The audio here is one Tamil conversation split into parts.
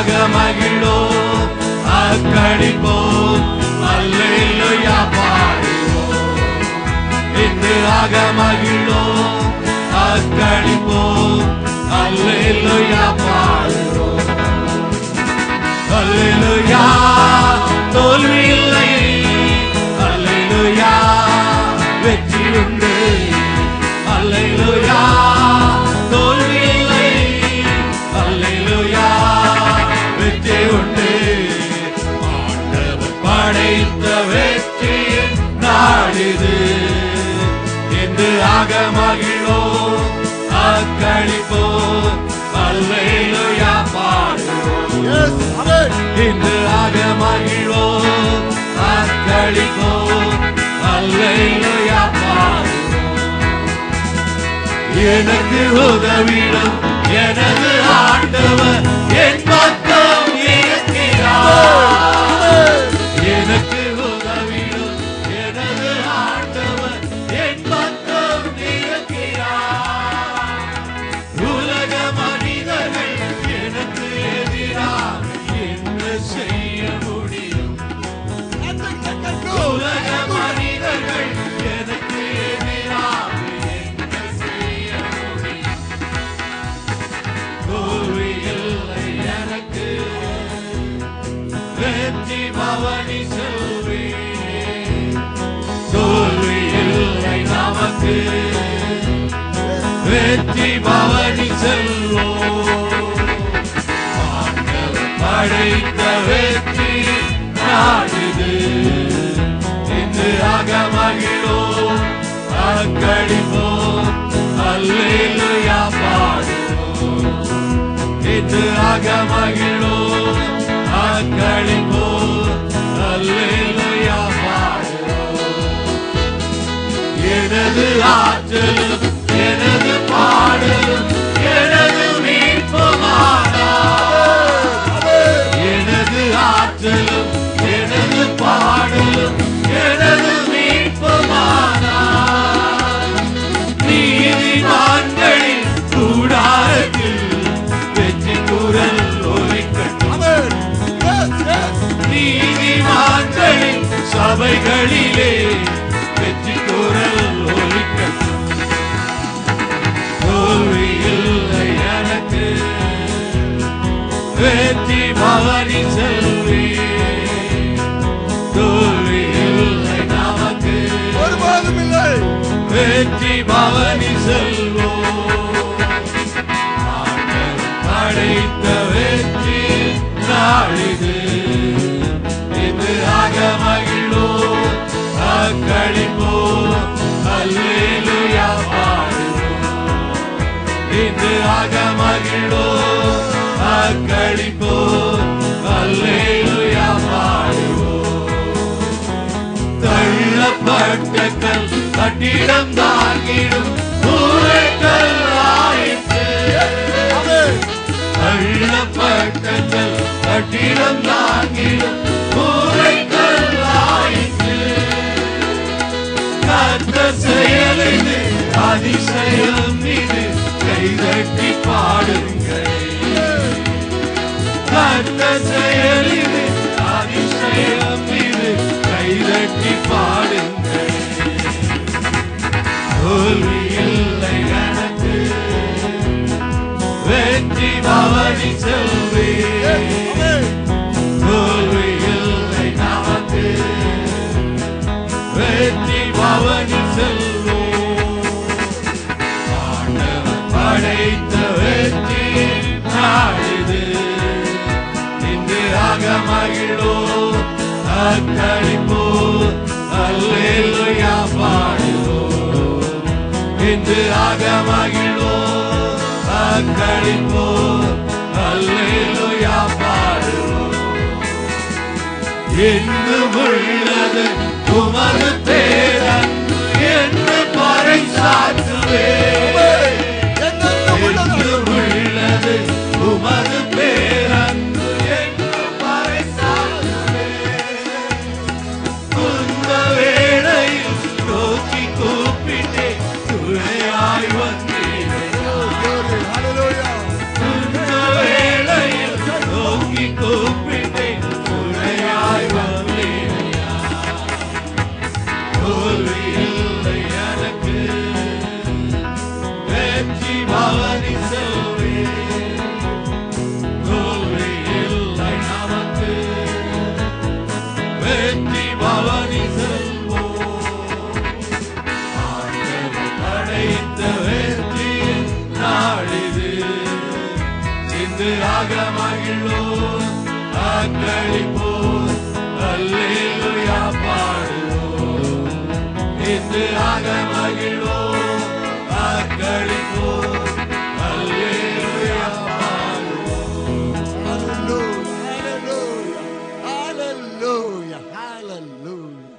மகிழ்வோம் அக்களிப்போம் அல்லேலூயா பாடுவோம். இன்று மகிழ்வோம் அக்களிப்போம் அல்லேலூயா பாடுவோம். அல்லேலூயா தோல்வி இல்லை, அல்லேலூயா வெற்றி உண்டு, அல்லேலூயா தோல்வி இல்லை, அல்லேலூயா வெற்றி உண்டு. ஆண்டவர் படைத்த வெற்றியின் நாடிது. என்று மகிழ்வோம் அக்களிப்போம் அல்லேலூயா பாடுவோம். இன்று மகிழ்வோம் அக்களிப்போம் அல்லேலூயா பாடுவோம். எனக்கு உதவிடும் எனது ஆண்டவர் என் பக்கம் இருக்கிறார். எனக்கு உதவிடும் எனது ஆண்டவர் என் பக்கம் இருக்கிறார். உலக மனிதர்கள் எனக்கு எதிராக என்ன செய்ய முடியும்? உலக மனிதர்கள் எனக்கு எதிராக என்ன செய்ய முடியும்? தோல்வி இல்லை எனக்கு, வெற்றி பவனி செல்வேன். தோல்வி இல்லை நமக்கு, வெற்றி பவனி செல்வோம். ஆண்டவர் படைத்த வெற்றி நாடுது. இன்று மகிழ்வோம் அக்களிப்போம் அல்லேலூயா பாடுவோம். இன்று மகிழ்வோம் அக்களிப்போம் அல்லேலூயா பாடுவோம். எனது ஆற்றலும் எனது பாடலும் எனது மீட்புமானார். எனது ஆற்றலும் எனது பாடலும் எனது மீட்புமானார். நீதிமான்களின் கூடாரத்தில் வெற்றி குரல் ஒலிக்கட்டும். நீதிமான்களின் சபைகளிலே வெற்றி குரல் ஒலிக்கட்டும். தோல்வி இல்லை எனக்கு, வெற்றி பவனி செல்வேன். தோல்வி இல்லை நமக்கு, ஒருபோதும் இல்லை, வெற்றி பவனி செல்வோம். ஆண்டவர் படைத்த வெற்றி நாளிது. இன்று மகிழ்வோம் அக்களிப்போம் அல்லேலூயா பாடுவோம். இன்று மகிழ்வோம் அக்களிப்போம் அல்லேலூயா பாடுவோம். தள்ளப்பட்ட கல் கட்டிடம் தாங்கிடும் ஊரைக்கல் ஆயிற்று. தள்ளப்பட்ட கல் கட்டிடம் தாங்கிடும் ஊரைக்கல் ஆயிற்று. கர்த்தர் செயல் இது, அதிசயம் இது, கைதட்டி பாடுங்கள். கர்த்தர் செயல் இது, அதிசயம் இது, கைதட்டி பாடுங்கள். தோல்வி இல்லை எனக்கு, வெற்றி பவனி செல்வேன். தோல்வி இல்லை நமக்கு, வெற்றி பவனி செல்வோம். ஆண்டவர் படைத்த வெற்றி நாடிது. இன்று மகிழ்வோம் அக்களிப்போம் அல்லேலூயா பாடுவோம். இன்று மகிழ்வோம் அக்களிப்போம் அல்லேலூயா பாடுவோம். என்றும் உள்ளது உமது பேரன்பு என்று பறைசாற்றுவேன். என்றும் உள்ளது உமது பேரன்பு என்று பறைசாற்றுவேன். துன்ப வேளையில் நோக்கி கூப்பிட்டே துணையாய் வந்தேன். துன்ப வேளையில் நோக்கி இன்று ஆக மகிழ்வோம் அக்களிப்போம் அல்லேலூயா பாடுவோம் இன்று ஆக மகிழ்வோம் அக்களிப்போம் அல்லேலூயா பாடுவோம். ஹல்லேலூயா ஹல்லேலூயா.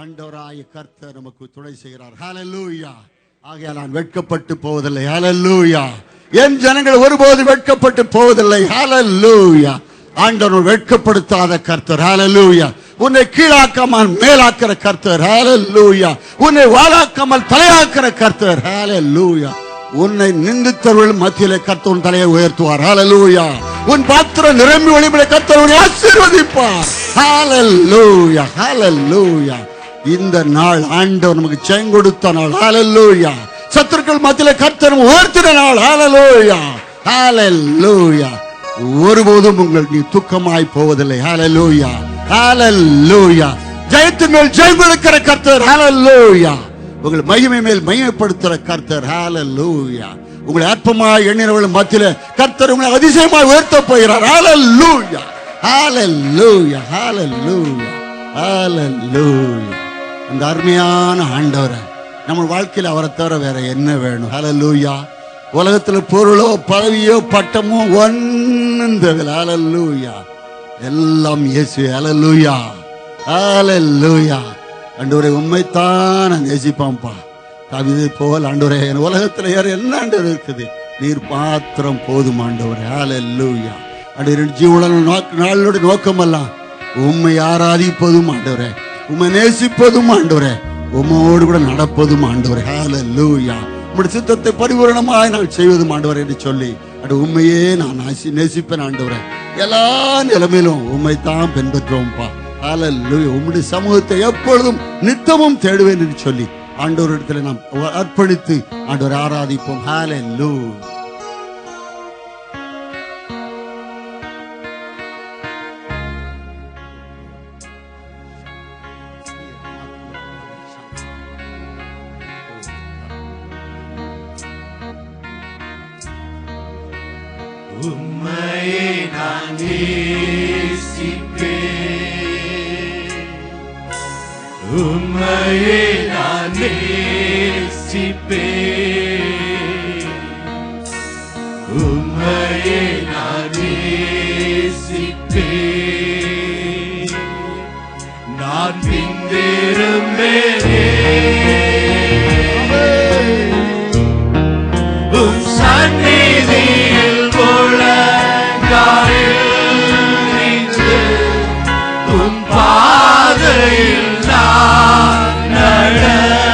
ஆண்டவராகிய கர்த்தர் நமக்கு துணை செய்கிறார். ஹல்லேலூயா. ஆகையால் நான் வெட்கப்பட்டு போவதில்லை. ஹல்லேலூயா. என் ஜனங்கள் ஒருபோது வெட்கப்பட்டு போவதில்லை. ஹல்லேலூயா. ஆண்டவர் வெட்கப்படுத்தாத கர்த்தர். ஹல்லேலூயா. உன்னை கீழாக்காமல் மேலாக்கிற கர்த்தர். ஹல்லேலூயா. உன்னை வாளாக்காமல் தலையாக்கிற கர்த்தர். ஹல்லேலூயா. உன்னை நிந்தித்தவர்கள் மத்தியிலே கர்த்தர் உன் தலையை உயர்த்துவார். ஹல்லேலூயா. உன் பாத்திரம் நிரம்பி ஒளிபட கர்த்தர் உன்னை ஆசீர்வதிப்பார். ஹல்லேலூயா ஹல்லேலூயா. இந்த நாள் ஆண்டவர் நமக்கு ஜெயம் கொடுத்த நாள். ஹல்லேலூயா. சத்துருக்கள் மத்தியிலே கர்த்தர் உயர்த்தின நாள். ஹல்லேலூயா ஹல்லேலூயா. ஒருபோதும் நீ துக்கமாய் போவதில்லை. ஹல்லேலூயா ஹல்லேலூயா. ஜெயத்தின் மேல் ஜெயம் கொடுக்கிற கர்த்தர். ஹல்லேலூயா. உங்கள் மகிமை மேல் மகிமைப்படுத்துகிற கர்த்தர். ஹல்லேலூயா. உங்களை அற்பமாய் எண்ணினவர்கள் மத்தியிலே கர்த்தர் உங்களை அதிசயமாய் உயர்த்த போகிறார். ஹல்லேலூயா ஹல்லேலூயா ஹல்லேலூயா ஹல்லேலூயா. அந்த அருமையான ஆண்டவரை நம்ம வாழ்க்கையில் அவரை தவிர வேற என்ன வேணும்? ஹல்லேலூயா. உலகத்தில் பொருளோ பதவியோ பட்டமோ ஒன்னும் தேவையில்லை. ஹல்லேலூயா. எல்லாம் இயேசுவே. ஹல்லேலூயா ஹல்லேலூயா. ஆண்டவரே உம்மைத்தான் நான் நேசிப்பான்பா. கவிதை போல் ஆண்டவரே என் உலகத்தில் யார் என்ன ஆண்டவர் இருக்குது? நீர் பாத்திரம் போதும் ஆண்டவரே. ஹல்லேலூயா. ஆண்டவரே ஜீவன நாளோட நோக்கமெல்லாம் உம்மை ஆராதிப்பதும் ஆண்டவரே, உம்மை நேசிப்பதும் ஆண்டவரே, உம்மோடு கூட நடப்பதும் ஆண்டவரே. ஹல்லேலூயா. உம்முடைய சித்தத்தை பரிபூரணமாய் நான் செய்வதும் ஆண்டவரே என்று சொல்லி அது உண்மையே நான் நேசிப்பேன் ஆண்டவரே. எல்லா நிலைமையிலும் உம்மை தான் பின்பற்றுவோம்ப்பா. ஹல்லேலூயா. உம்முடைய சமூகத்தை எப்பொழுதும் நித்தமும் தேடுவேன் என்று சொல்லி ஆண்டவரிடத்தில் நாம் அர்ப்பணித்து ஆண்டவரை ஆராதிப்போம். ஹல்லேலூயா. உம்மையே நான் நேசிப்பேன், உம்மையே நான் நேசிப்பேன், உம்மையே நான் நேசிப்பேன். நான் பின்திரும்பேனே உம் சந்நிதியில் உம் பாதையில் நான் நடந்திட்டான்.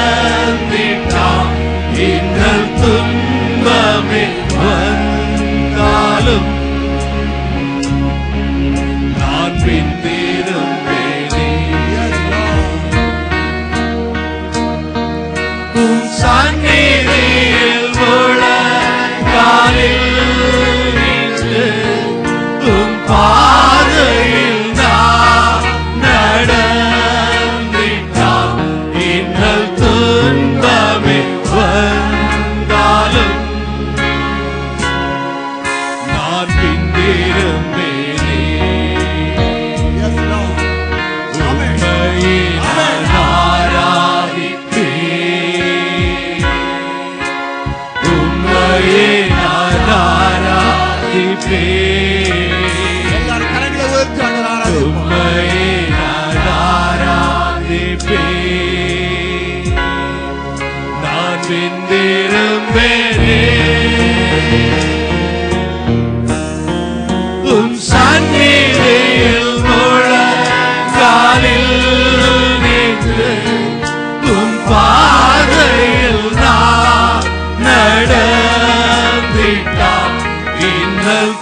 இன்னல் துன்பமே வந்தாலும் நான் பின்திரும்பேனே. உம் சந்நிதியில் முழங்காலில் நின்று உம் பாதையில் நான் நடந்திட்டான். இன்னல் துன்பமே வந்தாலும் நான் பின்திரும்பேனே. உம்மையே நான் ஆராதிப்பேன், உம்மையே நான் ஆராதிப்பேன். உம்மையே நான் ஆராதிப்பேன். நான் பின்திரும்பேனே உம் சந்நிதியில் முழங்காலில் நின்று உம் பாதையில் நான் நடந்திட்டான். இன்னல்